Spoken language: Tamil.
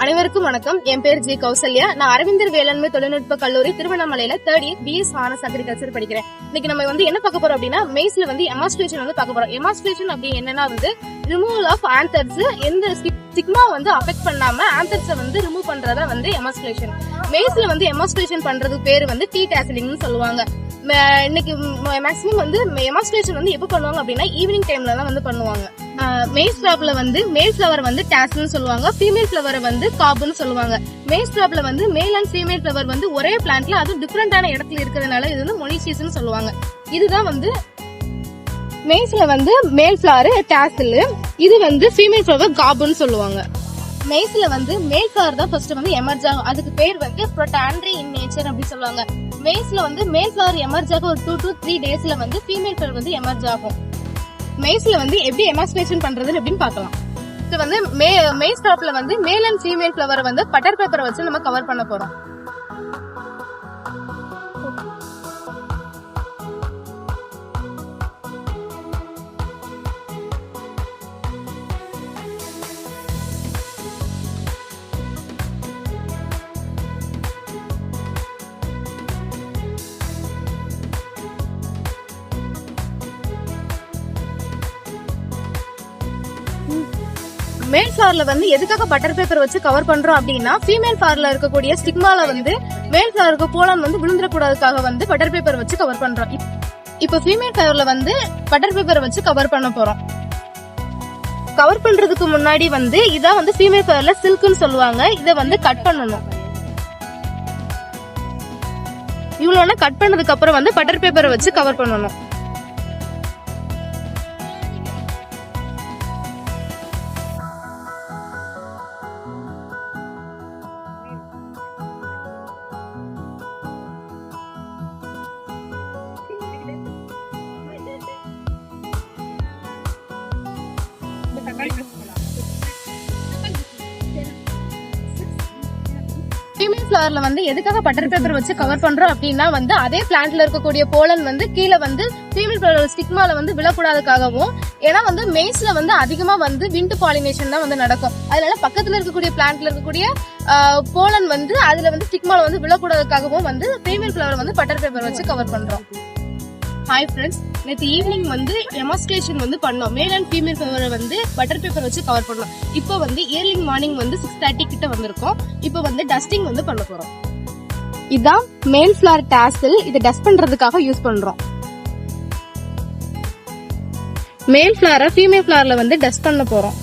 அனைவருக்கும் வணக்கம். என் பேர் ஜி கௌசல்யா. நான் அரவிந்தர் வேளாண்மை தொழில்நுட்ப கல்லூரி திருவண்ணாமலையில 3rd year BS honours agriculture படிக்கிறேன். இன்னைக்கு நம்ம என்ன பார்க்க போறோம் அப்படின்னா, மெய்ஸ்ல எமாஸ்குலேஷன் பார்க்க போறோம். எமாஸ்குலேஷன் அப்படி என்னன்னா ரிமூவல் ஆஃப் ஆந்தர்ஸ், எந்த ஸ்டிக்மா அஃபெக்ட் பண்ணாம ஆந்தர்ஸை ரிமூவ் பண்றதா எமாஸ்குலேஷன். மெய்ஸ்ல எமாஸ்குலேஷன் பண்றதுக்கு பேரு டீ டாசலிங்னு சொல்லுவாங்க. இன்னைக்கு மேக்ஸிமம் எமாஸ்குலேஷன் எப்ப பண்ணுவாங்க அப்படின்னா ஈவினிங் டைம்ல தான் பண்ணுவாங்க. மேஸ் கிராப்ல மேல் ஃபிளவர் டாஸ்னு சொல்லுவாங்க, ஃபீமேல் ஃபிளவரை காபுன்னு சொல்லுவாங்க. மேஸ் கிராப்ல மேல் அண்ட் ஃபீமேல் ஃபிளவர் ஒரே பிளான்ட்ல அது டிஃபரெண்டான இடத்துல இருக்கிறதுனால இது மொனிசியஸ்னு சொல்லுவாங்க. இதுதான் மேஸ்ல மேல் ஃபிளவர் டாசில், இது ஃபீமேல் ஃபிளவர் காபுன்னு சொல்லுவாங்க. மேஸ்ல மேல் ஃபிளவர் தான் ஃபர்ஸ்ட் எமர்ஜ் ஆகும். அதுக்கு பேர் புரோடாண்ட்ரி இன் நேச்சர் அப்படி சொல்லுவாங்க. மேஸ்ல மேல் ஃபிளவர் எமர்ஜ் ஆகும் ஒரு 2 to 3 டேஸ்ல ஃபீமேல் ஃபிளவர் எமர்ஜ் ஆகும். மேஸ்ல எப்படி எமாஸ்குலேஷன் பண்றது அப்படின்னு பார்க்கலாம். இது மேஸ் கிராப்ல மேல் அண்ட் ஃபீமேல் ஃபிளவரை பட்டர் பேப்பரை வச்சு நம்ம கவர் பண்ண போறோம். மேல் ஃபிளவர்ல எதுக்காக பட்டர் பேப்பர் வச்சு கவர் பண்றோம் அப்படின்னா, ஃபீமேல் ஃபிளவர்ல இருக்கக்கூடிய ஸ்டிக்மால மேல் ஃபிளவருக்கு போலன் விழுந்துடக்கூடாதுக்காக பட்டர் பேப்பர் வச்சு கவர் பண்றோம். இப்போ ஃபீமேல் ஃபிளவர்ல பட்டர் பேப்பர் வச்சு கவர் பண்ண போறோம். கவர் பண்றதுக்கு முன்னாடி இதான் ஃபீமேல் ஃபிளவர்ல சில்க்னு சொல்லுவாங்க. இதை கட் பண்ணணும். இவ்வளவு கட் பண்ணதுக்கு அப்புறம் பட்டர் பேப்பரை வச்சு கவர் பண்ணணும். ஃபீமேல் ஃபிளவர்ல எதுக்காக பட்டர் பேப்பர் வச்சு கவர் பண்றோம் அப்படின்னா அதே பிளான்ட்ல இருக்கக்கூடிய போலன் கீழே ஃபீமேல் ஃபிளவர் ஸ்டிக்மால விழக்கூடாதுக்காகவும், ஏன்னா மேஸ்ல அதிகமா விண்ட் பாலினேஷன் தான் நடக்கும். அதனால பக்கத்துல இருக்கக்கூடிய பிளான்ட்ல இருக்கக்கூடிய போலன் அதுல ஸ்டிக்மால விழக்கூடாதுக்காகவும் ஃபீமேல் ஃபிளவர் பட்டர் பேப்பர் வச்சு கவர் பண்றோம். ஹாய் ஃப்ரெண்ட்ஸ், நேற்று ஈவினிங் எமாஸ்குலேஷன் பண்ணோம். மேல் அண்ட் ஃபீமேல் ஃபிளவரை பட்டர் பேப்பர் வச்சு கவர் பண்ணோம். இப்போ இயர்லிங் மார்னிங் 6:30 கிட்ட வந்திருக்கோம். இப்போ டஸ்டிங் பண்ண போறோம். இதான் மேல் ஃபிளவர் டாசல். இதை டஸ்ட் பண்றதுக்காக யூஸ் பண்றோம். மேல் ஃபிளவரை ஃபீமேல் ஃபிளவர்ல டஸ்ட் பண்ண போறோம்.